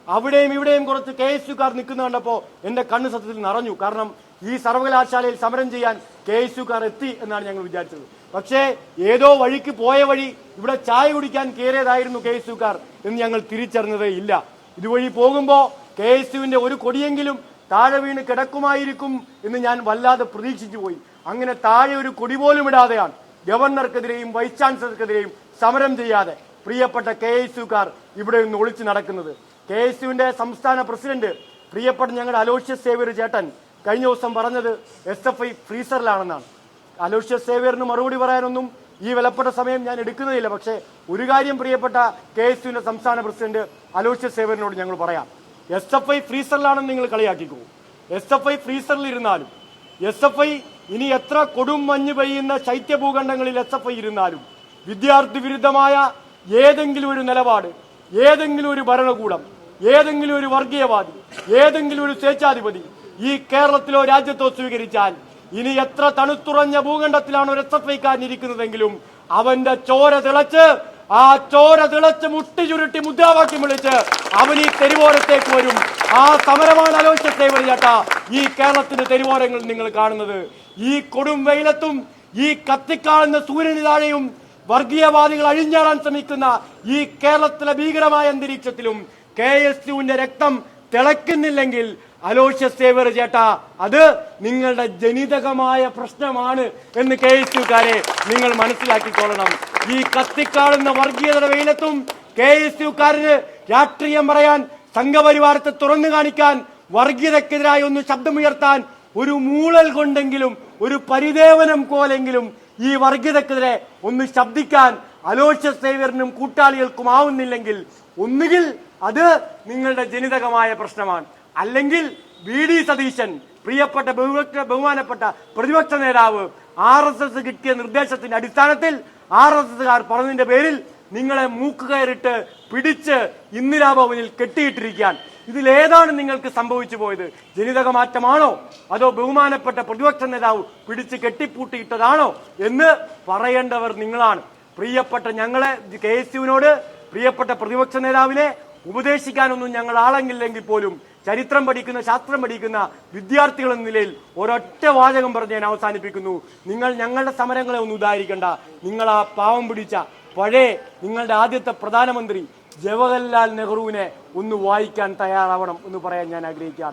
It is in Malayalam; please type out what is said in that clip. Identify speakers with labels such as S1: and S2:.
S1: അവിടെയും ഇവിടെയും കുറച്ച് KSUക്കാർ നിൽക്കുന്ന കണ്ടപ്പോൾ എൻ്റെ കണ്ണ് സത്യത്തിൽ നിറഞ്ഞു. കാരണം ഈ സർവകലാശാലയിൽ സമരം ചെയ്യാൻ KSUക്കാർ എത്തി എന്നാണ് ഞങ്ങൾ വിചാരിച്ചത്. പക്ഷേ ഏതോ വഴിക്ക് പോയ വഴി ഇവിടെ ചായ കുടിക്കാൻ കയറിയതായിരുന്നു KSUക്കാർ എന്ന് ഞങ്ങൾ തിരിച്ചറിഞ്ഞതേ ഇല്ല. ഇതുവഴി പോകുമ്പോൾ KSUവിൻ്റെ ഒരു കൊടിയെങ്കിലും താഴെ വീണ് കിടക്കുമായിരിക്കും എന്ന് ഞാൻ വല്ലാതെ പ്രതീക്ഷിച്ചു പോയി. അങ്ങനെ താഴെ ഒരു കൊടി പോലും ഇടാതെയാണ് ഗവർണർക്കെതിരെയും വൈസ് ചാൻസലർക്കെതിരെയും സമരം ചെയ്യാതെ പ്രിയപ്പെട്ട KSUക്കാർ ഇവിടെ നിന്ന് ഒളിച്ചു നടക്കുന്നത്. KSUവിൻ്റെ സംസ്ഥാന പ്രസിഡന്റ് പ്രിയപ്പെട്ട ഞങ്ങളുടെ അലോഷ്യസ് സേവ്യർ ചേട്ടൻ കഴിഞ്ഞ ദിവസം പറഞ്ഞത് SFI ഫ്രീസറിലാണെന്നാണ്. അലോഷ്യസ് സേവ്യറിന് മറുപടി പറയാനൊന്നും ഈ വിലപ്പെട്ട സമയം ഞാൻ എടുക്കുന്നതില്ല. പക്ഷേ ഒരു കാര്യം പ്രിയപ്പെട്ട KSUവിൻ്റെ സംസ്ഥാന പ്രസിഡന്റ് അലോഷ്യസ് സേവ്യറിനോട് ഞങ്ങൾ പറയാം, SFI ഫ്രീസറിലാണെന്ന് നിങ്ങൾ കളിയാക്കിക്കോ. SFI ഫ്രീസറിൽ ഇരുന്നാലും SFI ഇനി എത്ര കൊടും മഞ്ഞ് പെയ്യുന്ന ശൈത്യഭൂഖണ്ഡങ്ങളിൽ SFI ഇരുന്നാലും വിദ്യാർത്ഥി വിരുദ്ധമായ ഏതെങ്കിലും ഒരു നിലപാട്, ഏതെങ്കിലും ഒരു ഭരണകൂടം, ഏതെങ്കിലും ഒരു വർഗീയവാദി, ഏതെങ്കിലും ഒരു സ്വേച്ഛാധിപതി ഈ കേരളത്തിലോ രാജ്യത്തോ സ്വീകരിച്ചാൽ ഇനി എത്ര തണുത്തുറഞ്ഞ ഭൂഖണ്ഡത്തിലാണ് ഒരു SFIക്കാരൻ ഇരിക്കുന്നതെങ്കിലും അവന്റെ ചോര തിളച്ച് മുട്ടി ചുരുട്ടി മുദ്രാവാക്യം വിളിച്ച് അവൻ ഈ തെരുവോരത്തേക്ക് വരും. ആ സമരമാണ് അലോഷ്യസ് സേവ്യർ ചേട്ടാ ഈ കേരളത്തിന്റെ തെരുവോരങ്ങളിൽ നിങ്ങൾ കാണുന്നത്. ഈ കൊടും വെയിലത്തും ഈ കത്തിക്കാളുന്ന സൂര്യന് താഴെയും വർഗീയവാദികൾ അഴിഞ്ഞാടാൻ ശ്രമിക്കുന്ന ഈ കേരളത്തിലെ ഭീകരമായ അന്തരീക്ഷത്തിലും KSUവിന്റെ രക്തം തിളക്കുന്നില്ലെങ്കിൽ അലോഷ്യസ് സേവ്യർ ചേട്ടാ അത് നിങ്ങളുടെ ജനിതകമായ പ്രശ്നമാണ് എന്ന് KSUക്കാരെ നിങ്ങൾ മനസ്സിലാക്കിക്കൊള്ളണം. ഈ കത്തിക്കാളുന്ന വർഗീയതയുടെ വെയിലത്തും KSUക്കാരന് രാഷ്ട്രീയം പറയാൻ, സംഘപരിവാരത്തെ തുറന്നു കാണിക്കാൻ, വർഗീയതക്കെതിരായി ഒന്ന് ശബ്ദമുയർത്താൻ ഒരു മൂളൽ കൊണ്ടെങ്കിലും ഒരു പരിദേവനം പോലെങ്കിലും ഈ വർഗീയതക്കെതിരെ ഒന്ന് ശബ്ദിക്കാൻ അലോഷ്യസ് സേവ്യറിനും കൂട്ടാളികൾക്കും ആവുന്നില്ലെങ്കിൽ ഒന്നുകിൽ അത് നിങ്ങളുടെ ജനിതകമായ പ്രശ്നമാണ്, അല്ലെങ്കിൽ VD സതീശൻ പ്രിയപ്പെട്ട ബഹുമാനപ്പെട്ട പ്രതിപക്ഷ നേതാവ് RSS കിട്ടിയ നിർദ്ദേശത്തിന്റെ അടിസ്ഥാനത്തിൽ RSSകാർ പറഞ്ഞതിന്റെ പേരിൽ നിങ്ങളെ മൂക്കുകയറിട്ട് പിടിച്ച് ഇന്ദിരാഭവനിൽ കെട്ടിയിട്ടിരിക്കാൻ. ഇതിലേതാണ് നിങ്ങൾക്ക് സംഭവിച്ചു പോയത്? ജനിതക മാറ്റമാണോ അതോ ബഹുമാനപ്പെട്ട പ്രതിപക്ഷ നേതാവ് പിടിച്ച് കെട്ടിപ്പൂട്ടിയിട്ടതാണോ എന്ന് പറയേണ്ടവർ നിങ്ങളാണ്. പ്രിയപ്പെട്ട ഞങ്ങളെ KSUവിനോട് പ്രിയപ്പെട്ട പ്രതിപക്ഷ നേതാവിനെ ഉപദേശിക്കാനൊന്നും ഞങ്ങൾ ആളെങ്കില്ലെങ്കിൽ പോലും ചരിത്രം പഠിക്കുന്ന, ശാസ്ത്രം പഠിക്കുന്ന വിദ്യാർത്ഥികൾ എന്ന നിലയിൽ ഒരൊറ്റ വാചകം പറഞ്ഞ് ഞാൻ അവസാനിപ്പിക്കുന്നു. നിങ്ങൾ ഞങ്ങളുടെ സമരങ്ങളെ ഒന്നും ഉദാഹരിക്കണ്ട. നിങ്ങൾ ആ പാവം പിടിച്ച പഴയ നിങ്ങളുടെ ആദ്യത്തെ പ്രധാനമന്ത്രി ജവഹർലാൽ നെഹ്റുവിനെ ഒന്ന് വായിക്കാൻ തയ്യാറാവണം എന്ന് പറയാൻ ഞാൻ ആഗ്രഹിക്കുകയാണ്.